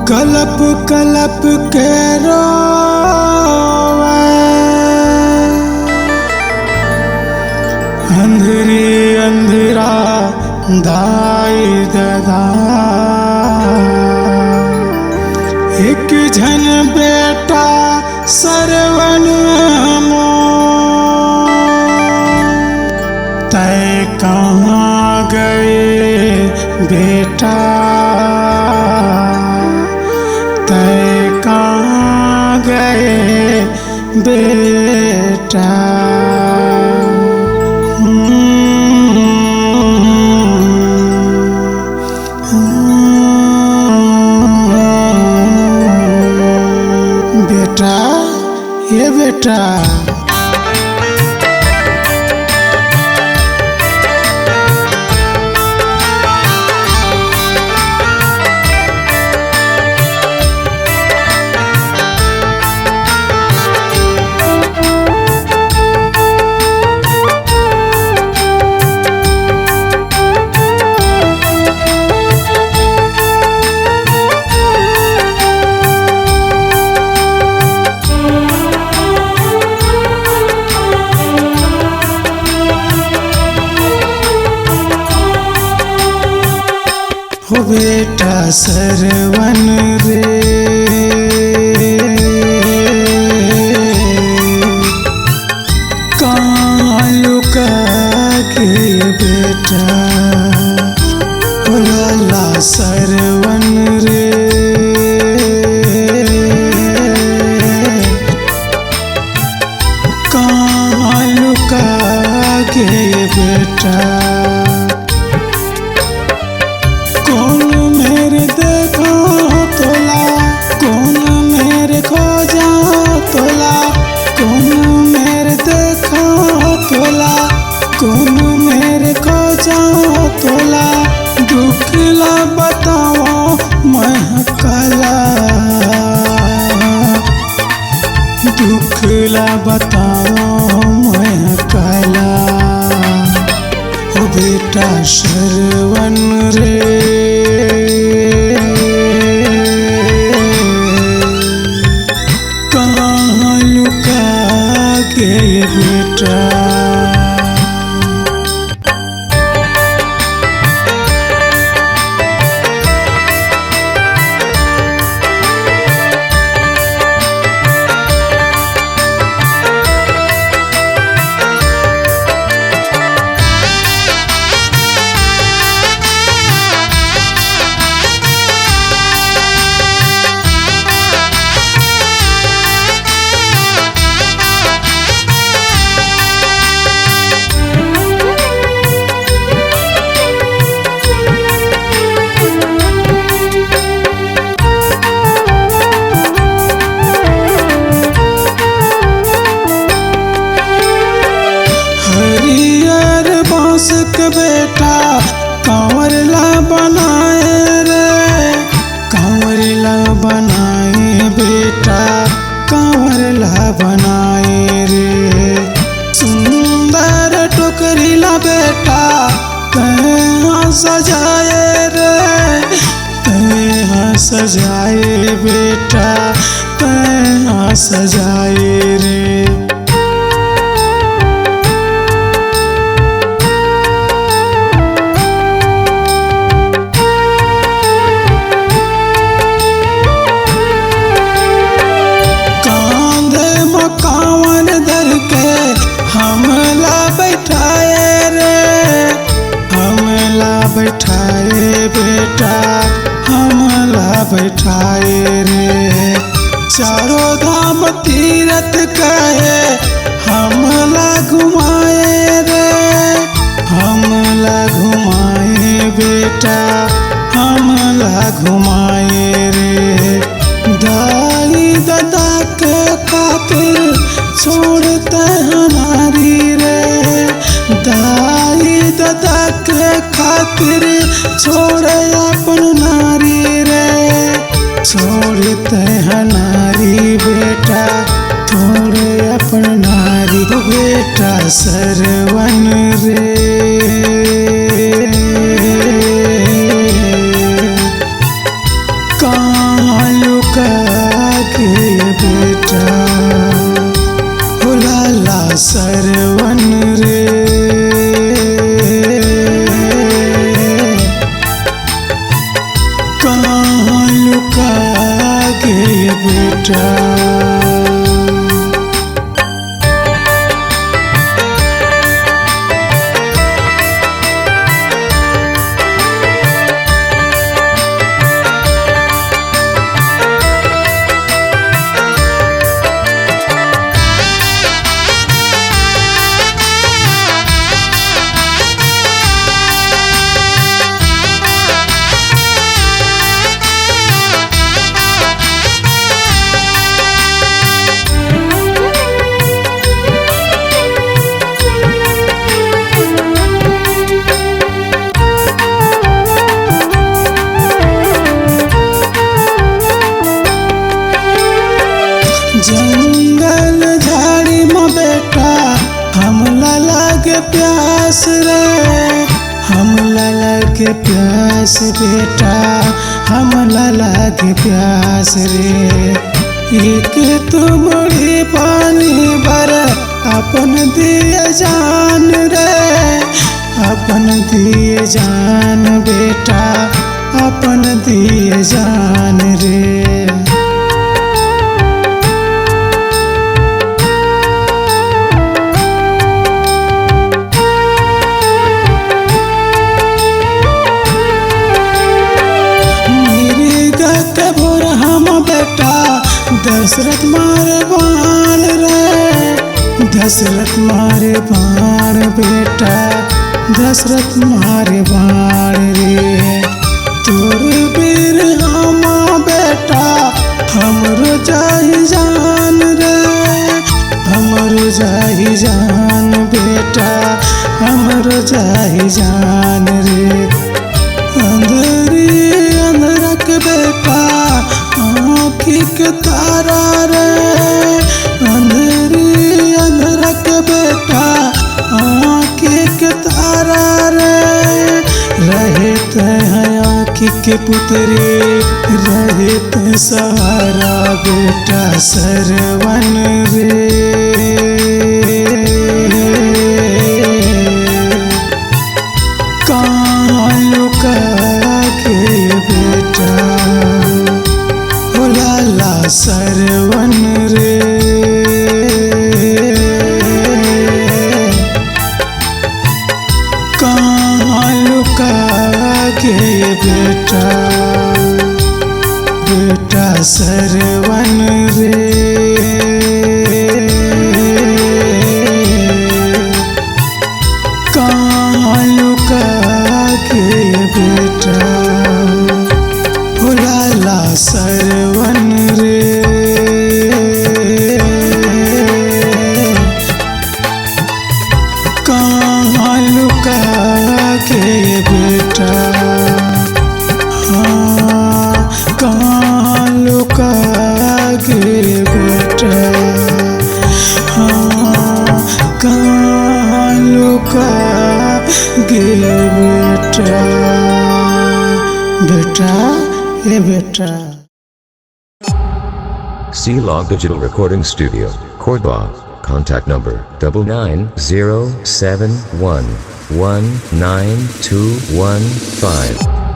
कलप कलप के रोवे अंधेरी अंधेरा दाई ददा। एक झन बेटा सरवन मो तय कहाँ गए बेटा, तय कहाँ गए बेटा। बेटा ये बेटा हो बेटा सरवन रे कहाँ लुका के बेटा। हो लाला सरवन रे कहाँ लुका के बेटा। कौन मेरे देखा तोला, कौन मेरे खोजा तोला, कौन मेरे देखा तोला, कौन मेरे खोजा तोला। दुखला बताओ महकला, दुखला बताओ महकला। हो बेटा सरवन रे कहाँ लुका के बेटा। हरियर बांस के बेटा कांवर ला बनाए रे, कांवर ला बनाए बेटा, कांवर ला बनाए रे। सुंदर टोकरी ला बेटा तैहा सजाए रे, तैहा सजाए बेटा, तैहा सजाए रे। हमला बैठाए रे, हमला बैठाए बेटा, हमला बैठाए रे। चारों धाम तीरथ कहे हमला घुमाए रे, हमला घुमाए बेटा, हमला घुमाए रे। दाई दादा के खातिर छोड़ते हमारी रे, दाई दादा के खातिर छोड़े अपन नारी रे। छोड़ते हैं नारी बेटा, छोड़े अपन नारी बेटा सरवन रे। कहाँ लुका के बेटा हो लाला सरवन रे कहाँ लुका के बेटा। जंगल झाड़ी में बेटा हमला लागे प्यास रे हमला लागे प्यास बेटा हमला लागे प्यास रे एक तुमड़ी पानी भर अपन दिए जान रे अपन दिए जान बेटा अपन दिए जान रे। दशरथ मारे बाण रे दशरथ मारे बाण बेटा दशरथ मारे बाण रे तोर वीर हमा बेटा हमरो जाहि जान रे हमरो जाहि जान बेटा हमरो जाहि जान रे। अंधेरी अंधरक बेटा आँखी के तारा रे अंधेरी अंधरक बेटा आँखी के तारा रे रहते हैं आँखी के पुतरे रहते सहारा बेटा सरवन रे कहाँ लुका के बेटा हो लाला सरवन रे कहाँ लुका के बेटा बेटा सरवन रे कहाँ लुका के बेटा हो लाला सरवन रे कहाँ लुका के बेटा हाँ कहाँ लुका के बेटा हाँ कहाँ लुका के बेटा बेटा ए बेटा। C-Log Digital Recording Studio, Cordoba. Contact number 99071192115.